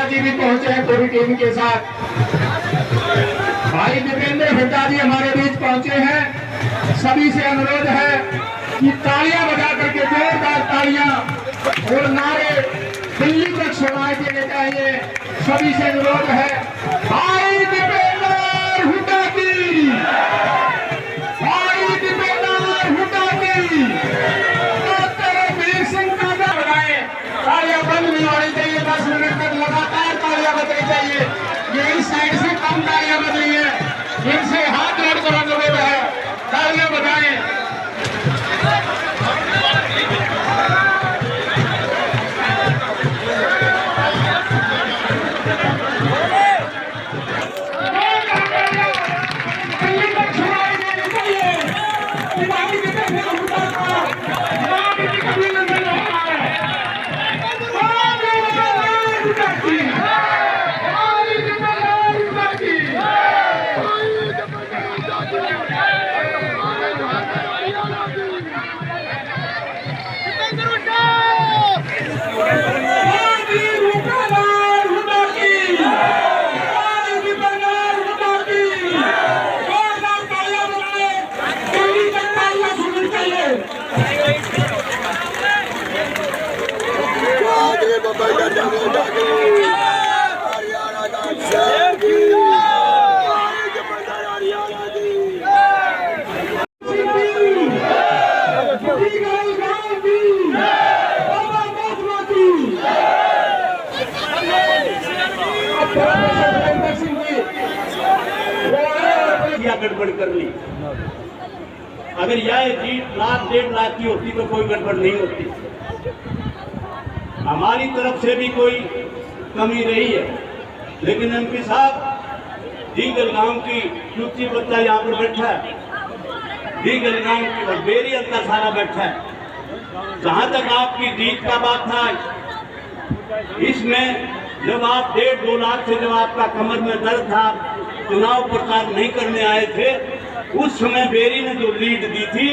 जी भी पहुंचे हैं पूरी टीम के साथ। भाई दीपेंद्र हुड्डा जी हमारे बीच पहुंचे हैं। सभी से अनुरोध है कि तालियां बजा करके जोरदार तालियां और नारे दिल्ली तक सुनाई देने चाहिए। सभी से अनुरोध है, भाई दीपेंद्र हुड्डा की, भाई दीपेंद्र हुड्डा की, वीर सिंह का बनाए। तालियां बंद नहीं होनी चाहिए, 10 मिनट तक लगातार तालियां बजनी चाहिए। ये इस साइड से कम तालियां बज रही है, इनसे हाथ जोड़कर अनुरोध है, तालियां बजाएं। गड़बड़ कर ली। अगर यह जीत 1,00,000-1,50,000 की होती तो कोई गड़बड़ नहीं होती। हमारी तरफ से भी कोई कमी रही है, लेकिन एमपी साहब दीगल गांव की यूपी बच्चा यहाँ पर बैठा है, दीगल गांव की और बेरियल का सारा बैठा है। जहां तक आपकी जीत का बात था, इसमें जब आप 1.5-2 लाख से जब आपका कमर में दर्द था, चुनाव प्रचार नहीं करने आए थे, उस समय बेरी ने जो लीड दी थी,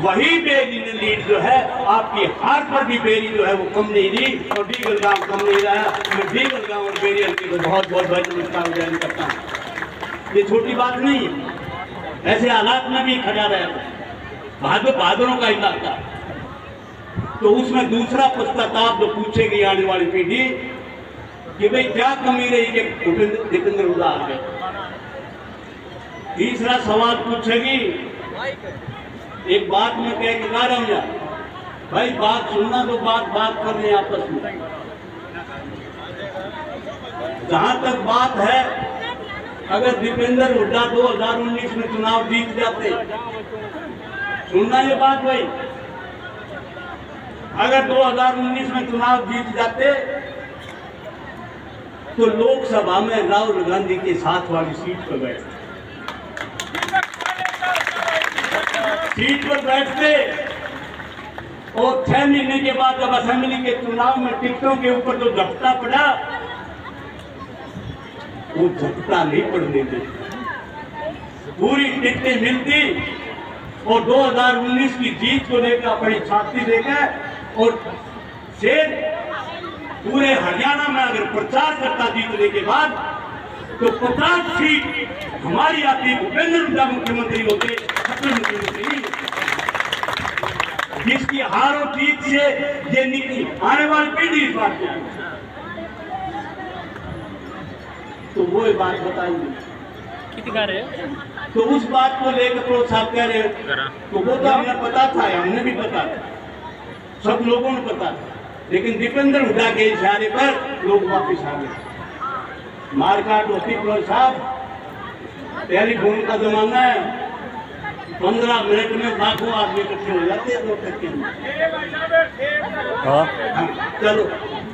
वही बेरी ने लीड जो है आपकी हार पर भी बेरी जो है वो कम नहीं दी और दीगल गांव कम नहीं रहा। मैं दीगल गांव और बेरियल की बहुत बहुत भाई नमस्कार जारी करता हूँ। ये छोटी बात नहीं है, ऐसे हालात में भी खड़ा रहे बहादुरों का इलाका। तो उसमें दूसरा पश्चाताप जो पूछेगी आने वाली पीढ़ी कि भाई क्या कमी रही कि दीपेंद्र हुड्डा आ गए। तीसरा सवाल पूछेगी, एक बात में कह के गा रहा हूं यार, भाई बात सुनना तो बात कर रहे हैं आपस में। जहां तक बात है, अगर दीपेंद्र हुड्डा 2019 में चुनाव जीत जाते, सुनना ये बात भाई, अगर 2019 में चुनाव जीत जाते तो लोकसभा में राहुल गांधी के साथ वाली सीट पर बैठते, सीट पर बैठते और 6 महीने के बाद जब असेंबली के चुनाव में टिकटों के ऊपर जो झपटा पड़ा, वो झपटा नहीं पड़ने देते, पूरी टिकटें मिलती और 2019 की जीत को लेकर अपनी छाती देकर और शेर पूरे हरियाणा में अगर प्रचार करता जीतने के बाद तो 50 सीट हमारी आती, भूपेंद्र हुड्डा मुख्यमंत्री होते, मुख्यमंत्री जिसकी हार और जीत से ये निकली आने वाली पीढ़ी इस बात में, तो वो ये बात बताएंगे। तो उस बात को लेकर प्रोत्साहन कह रहे तो वो तो हमें पता था, हमने भी पता था, सब लोगों ने पता था, लेकिन दीपेंद्र हुड्डा के इशारे पर लोग वापिस आ गए। मारकाट होती साहब, टेलीफोन का जमाना है, 15 मिनट में लाखों आदमी इकट्ठे हो जाते हैं लोग के अंदर। चलो,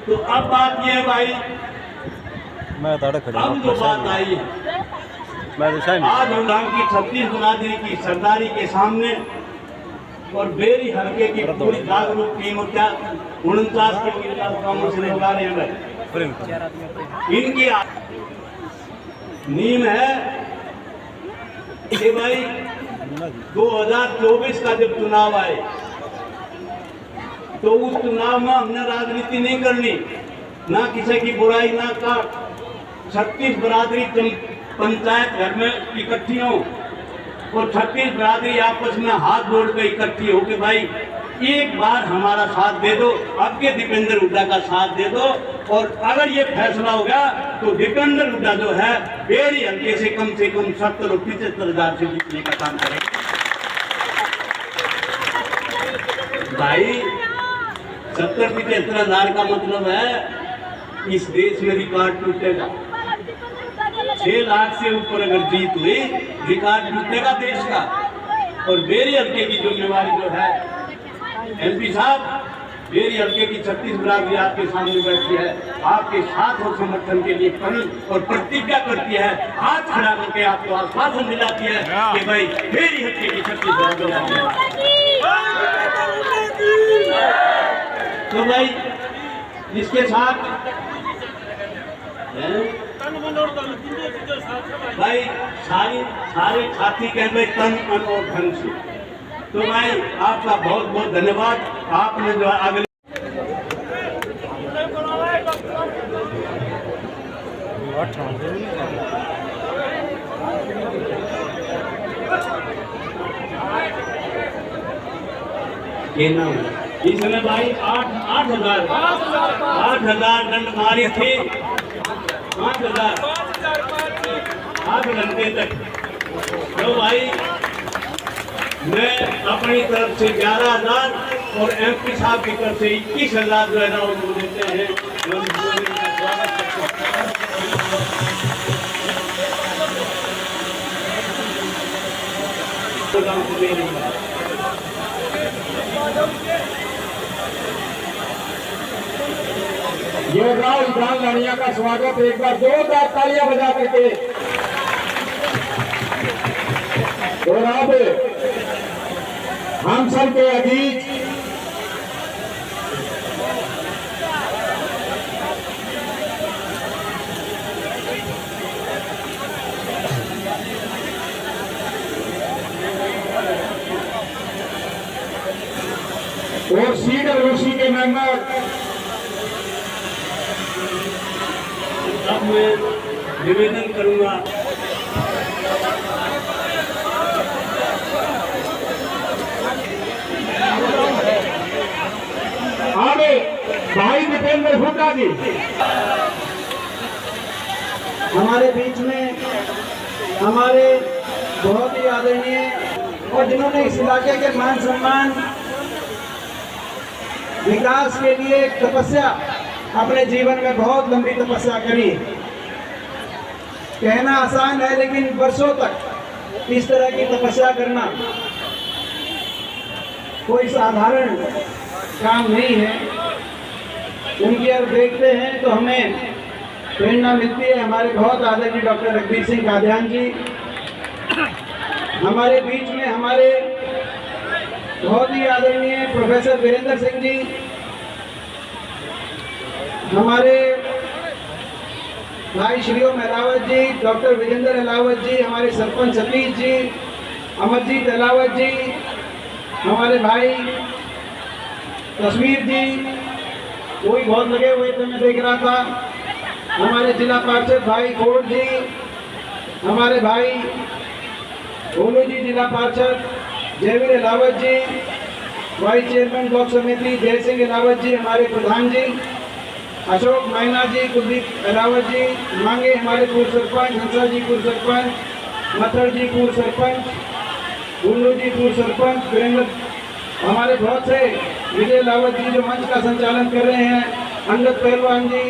तो अब बात ये है भाई, अब जो बात आई है, आज उन्नाव की 36 बिरादरी की सरदारी के सामने और बेरी हल्के की पूरी जागरूक टीम, क्या 49 के कामों से लगा रहे हैं। इनकी नीम है कि भाई 2024 का जब चुनाव आए तो उस चुनाव में हमने राजनीति नहीं करनी, ना किसी की बुराई ना कर। 36 बरादरी पंचायत घर में इकट्ठी हो और 36 बरादरी आपस में हाथ जोड़ कर इकट्ठी हो कि भाई एक बार हमारा साथ दे दो, आपके दीपेंद्र हुड्डा का साथ दे दो। और अगर ये फैसला हो गया तो दीपेंद्र हुड्डा जो है बेरी हल्के से कम 70 और 75 हजार से जीतने का काम करेगा। भाई 70-75 हजार का मतलब है इस देश में रिकॉर्ड टूटेगा। 6 लाख से ऊपर अगर जीत हुई रिकॉर्ड टूटेगा देश का। और बेरी हल्के की जिम्मेवारी जो है एमपी साहब, बेरी हल्के की 36 बरादरी आपके सामने बैठी है, आपके साथ और समर्थन के लिए खड़ी और प्रतिज्ञा करती है, हाथ खड़ा करके आपको आश्वासन दिलाती है कि भाई बेरी हल्के की 36 बरादरी। तो भाई इसके साथ भाई सारे साथी कह भाई तन मन और धन से। तो भाई आपका बहुत बहुत धन्यवाद। आपने जो अगले इसमें भाई 8,000 दंड मारी थी, 8 घंटे तक। तो भाई मैं अपनी तरफ से 11,000 और एमपी साहब की तरफ से 21,000 जो है ना वो देते हैं। ये राव इब्राहिम लानिया का स्वागत एक बार जोरदार तालियां बजा करके। और अब हम सब के अजीज और CWC के मेंबर, अब मैं निवेदन करूंगा आगे भाई दीपेंद्र हुड्डा जी हमारे बीच में, हमारे बहुत ही आदरणीय और जिन्होंने इस इलाके के मान सम्मान विकास के लिए तपस्या अपने जीवन में बहुत लंबी तपस्या करी। कहना आसान है लेकिन वर्षों तक इस तरह की तपस्या करना कोई साधारण काम नहीं है। उनकी ओर देखते हैं तो हमें प्रेरणा मिलती है। हमारे बहुत आदरणीय डॉक्टर रघुवीर सिंह कादियान जी हमारे बीच में, हमारे बहुत ही आदरणीय प्रोफेसर वीरेंद्र सिंह जी, हमारे भाई श्री ओम अलावत जी, डॉक्टर विजेंद्र अलावत जी, हमारे सरपंच सतीश जी, अमरजीत अलावत जी, हमारे भाई तस्वीर जी, वो भी बहुत लगे हुए थे, मैं देख रहा था। हमारे जिला पार्षद भाई कोट जी, हमारे भाई भोलू जी जिला पार्षद, जयवीर अलावत जी, वाइस चेयरमैन ब्लॉक समिति जय सिंह अलावत जी, हमारे प्रधान जी अशोक मैना जी, कुलदीप अलावत जी, मांगे हमारे पूर्व सरपंच, हंसा जी पूर्व सरपंच, मथर जी पूर्व सरपंच, भुल्लू जी पूर्व सरपंच, वीरेंद्र, हमारे बहुत से विजय अलावत जी जो मंच का संचालन कर रहे हैं, अंगद पहलवान जी,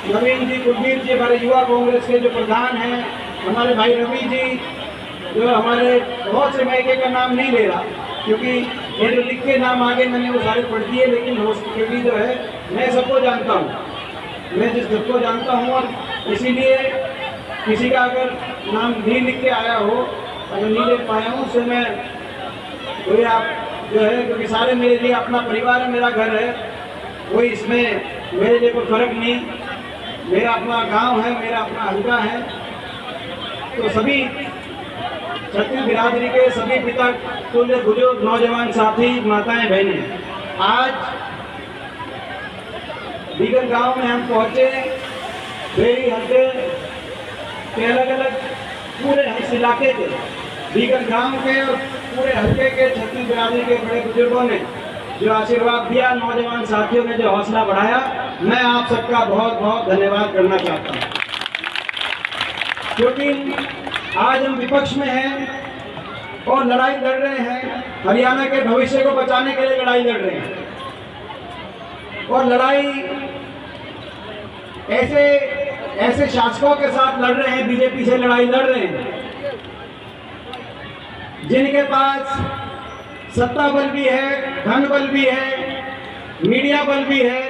नवीन जी, कुलबीर जी हमारे युवा कांग्रेस के जो प्रधान हैं, हमारे भाई रवि जी, जो हमारे बहुत से, मैं एक का नाम नहीं ले रहा क्योंकि ये जो लिख के नाम आगे मैंने वो सारे पढ़ दिए, लेकिन क्योंकि जो है मैं सबको जानता हूँ, मैं जिस सबको जानता हूँ, और इसीलिए किसी का अगर नाम नहीं लिख के आया हो, अगर नहीं ले पाया हूँ, उससे मैं कोई आप जो है, क्योंकि सारे मेरे लिए अपना परिवार है, मेरा घर है, कोई इसमें मेरे लिए कोई फर्क नहीं, मेरा अपना गांव है, मेरा अपना हल्का है। तो सभी छत्तीस बिरादरी के सभी पिता तुल्य बुजुर्ग नौजवान साथी, माताएं, बहनें, आज दीगर गांव में हम पहुंचे, बेरी हल्के के अलग अलग पूरे इस इलाके के दीगर गांव के और पूरे हल्के के छत्तीस बिरादरी के बड़े बुजुर्गों ने जो आशीर्वाद दिया, नौजवान साथियों ने जो हौसला बढ़ाया, मैं आप सबका बहुत बहुत धन्यवाद करना चाहता हूँ। क्योंकि आज हम विपक्ष में हैं और लड़ाई लड़ रहे हैं, हरियाणा के भविष्य को बचाने के लिए लड़ाई लड़ रहे हैं। और लड़ाई ऐसे शासकों के साथ लड़ रहे हैं, बीजेपी से लड़ाई लड़ रहे हैं जिनके पास सत्ता बल भी है, धन बल भी है, मीडिया बल भी है।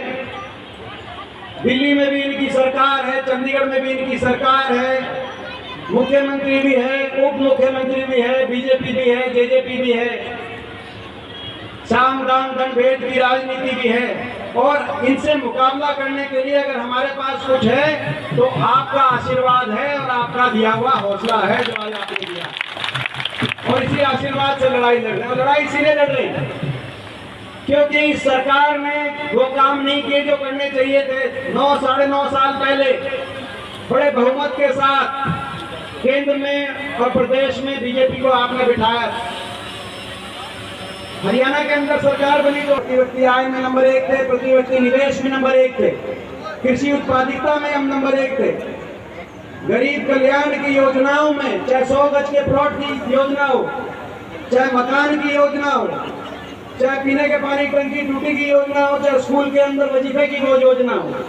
दिल्ली में भी इनकी सरकार है, चंडीगढ़ में भी इनकी सरकार है, मुख्यमंत्री भी है, उप मुख्यमंत्री भी है, बीजेपी भी है, जेजेपी भी है, साम दाम दंड भेद की राजनीति भी है। और इनसे मुकाबला करने के लिए अगर हमारे पास कुछ है तो आपका आशीर्वाद है और आपका दिया हुआ हौसला है जो आज आपने दिया, और इसी आशीर्वाद से लड़ाई लड़ रहे हैं। और लड़ाई इसीलिए लड़ रही है क्योंकि इस सरकार ने वो काम नहीं किए जो करने चाहिए थे। 9-9.5 साल पहले बड़े बहुमत के साथ केंद्र में और प्रदेश में बीजेपी को आपने बिठाया। हरियाणा के अंदर सरकार बनी तो प्रति व्यक्ति आय में नंबर 1 थे, प्रति व्यक्ति निवेश में नंबर 1 थे, कृषि उत्पादकता में हम नंबर 1 थे, गरीब कल्याण की योजनाओं में, चाहे 100 गज के प्लॉट की योजना हो, चाहे मकान की योजना हो, चाहे पीने के पानी टंकी टूटी की योजना हो, चाहे स्कूल के अंदर वजीफे की वो योजना हो,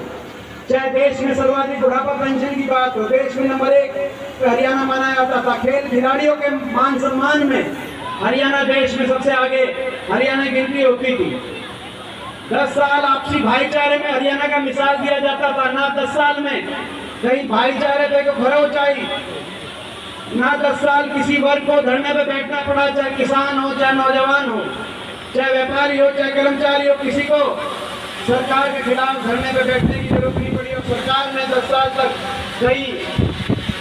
चाहे देश में सर्वाधिक बुढ़ापा पेंशन की बात हो, देश में नंबर 1 हरियाणा माना जाता था। खेल खिलाड़ियों के मान सम्मान में हरियाणा देश में सबसे आगे हरियाणा गिनती होती थी। 10 साल आपसी भाईचारे में हरियाणा का मिसाल दिया जाता था। ना 10 साल में कहीं भाईचारे पे खरोच आई, ना 10 साल किसी वर्ग को धरने पे बैठना पड़ा, चाहे किसान हो, चाहे नौजवान हो, चाहे व्यापारी हो, चाहे कर्मचारी हो, किसी को सरकार के खिलाफ धरने पे बैठने की जरूरत नहीं पड़ी। और सरकार ने 10 साल तक कई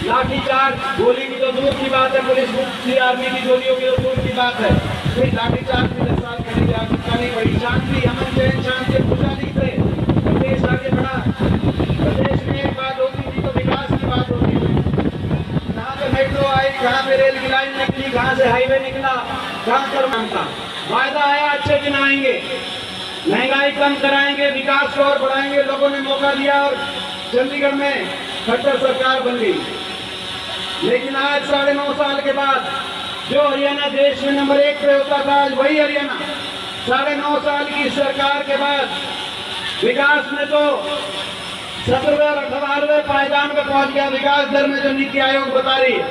लाठीचार्ज, गोली की तो दूर की बात है, पुलिस की आर्मी की गोलियों की तो दूर की बात है, फिर लाठीचार्ज भी 10 साल करने की आवश्यकता नहीं पड़ी। शांति, अमन चैन, शांति खुशहाली से प्रदेश आगे बढ़ा। प्रदेश में एक बात होती थी तो विकास की बात होती थी। कहाँ पे मेट्रो आई, कहाँ पे रेल की लाइन निकली, कहाँ से हाईवे निकला, कहाँ पर मानता वायदा आया, अच्छे दिन आएंगे, महंगाई कम कराएंगे, विकास को और बढ़ाएंगे। लोगों ने मौका दिया और चंडीगढ़ में खट्टर सरकार बन गई। लेकिन आज 9.5 साल के बाद जो हरियाणा देश में नंबर 1 पे होता था, आज वही हरियाणा 9.5 साल की सरकार के बाद विकास में तो 17वें और 18वें पायदान पे पहुंच गया। विकास दर में जो नीति आयोग बता रही है,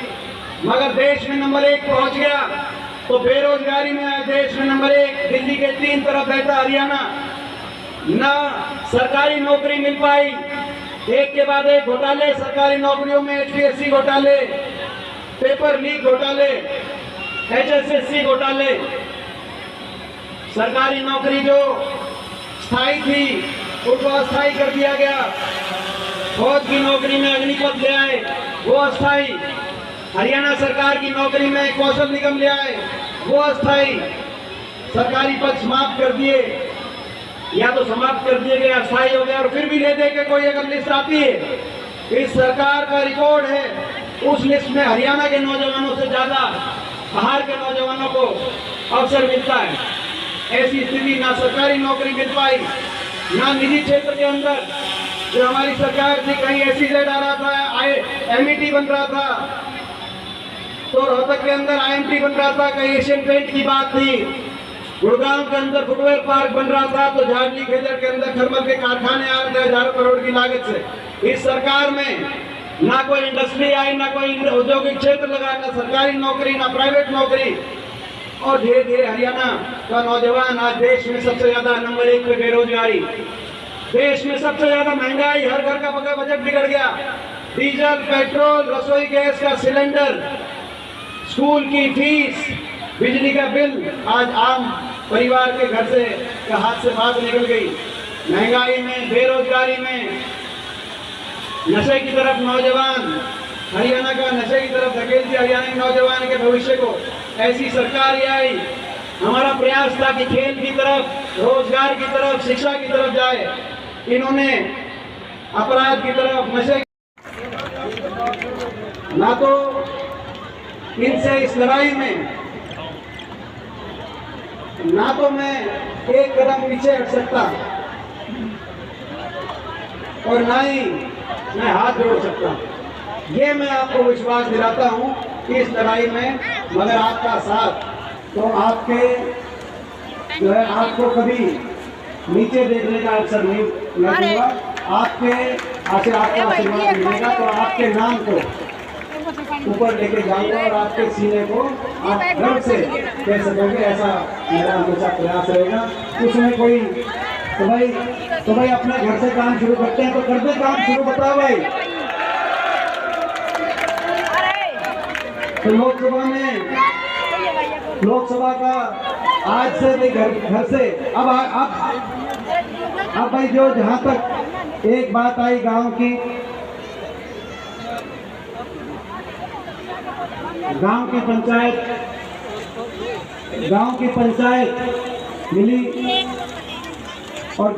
मगर देश में नंबर 1 पहुंच गया। तो बेरोजगारी में आज देश में नंबर 1, दिल्ली के 3 तरफ रहता हरियाणा। ना सरकारी नौकरी मिल पाई, एक के बाद एक घोटाले सरकारी नौकरियों में, HPSC घोटाले, पेपर लीक घोटाले, HSSC घोटाले। सरकारी नौकरी जो स्थायी थी उसको अस्थायी कर दिया गया। फौज की नौकरी में अग्निपथ ले आए, वो अस्थायी। हरियाणा सरकार की नौकरी में कौशल निगम ले आए, वो अस्थायी। सरकारी पद समाप्त कर दिए, या तो समाप्त कर दिए गए, अस्थायी हो गया। और फिर भी ले दे के कोई अगर लिस्ट आती है, इस सरकार का रिकॉर्ड है, उस लिस्ट में हरियाणा के नौजवानों से ज्यादा बाहर के नौजवानों को अवसर मिलता है। ऐसी स्थिति, ना सरकारी नौकरी मिल पाई, ना निजी क्षेत्र के अंदर जो हमारी सरकार थी, कहीं SEZ आ रहा था, MET बन रहा था, तो रोहतक के अंदर IMT बन रहा था, कहीं एशियन पेंट की बात थी, गुड़गांव के अंदर फुटवेयर पार्क बन रहा था, तो झारखंड खेजर के अंदर थर्मल के कारखाने आ रहे थे हजारों करोड़ की लागत से। इस सरकार में ना कोई इंडस्ट्री आई, ना कोई औद्योगिक क्षेत्र लगा, ना सरकारी नौकरी, ना प्राइवेट नौकरी। और धीरे धीरे हरियाणा का नौजवान आज देश में सबसे ज्यादा नंबर 1 पे बेरोजगारी, देश में सबसे ज्यादा महंगाई, हर घर का बजट बिगड़ गया। डीजल, पेट्रोल, रसोई गैस का सिलेंडर, स्कूल की फीस, बिजली का बिल आज आम परिवार के घर से हाथ से बाहर निकल गई। महंगाई में, बेरोजगारी में, नशे की तरफ नौजवान, हरियाणा का नशे की तरफ धकेल दिया हरियाणा के नौजवान के भविष्य को। ऐसी सरकार ही आई। हमारा प्रयास था कि खेल की तरफ, रोजगार की तरफ, शिक्षा की तरफ जाए, इन्होंने अपराध की तरफ नशे, ना तो इनसे इस लड़ाई में ना तो मैं एक कदम पीछे हट सकता और ना ही मैं हाथ जोड़ सकता। ये मैं आपको विश्वास दिलाता हूँ कि इस लड़ाई में मगर आपका साथ, तो आपके जो है आपको कभी नीचे देखने का अवसर नहीं लगेगा। आपके आपका आशीर्वाद मिलेगा तो आपके नाम को ऊपर लेके जाऊंगा और आपके सीने को आप गर्व से कह सकोगे, ऐसा मेरा हमेशा प्रयास रहेगा। उसमें कोई तो भाई अपने घर से काम शुरू करते हैं तो करते काम शुरू, बताओ भाई। तो लोकसभा का आज से भी घर से अब भाई जो जहां तक एक बात आई गांव की पंचायत मिली और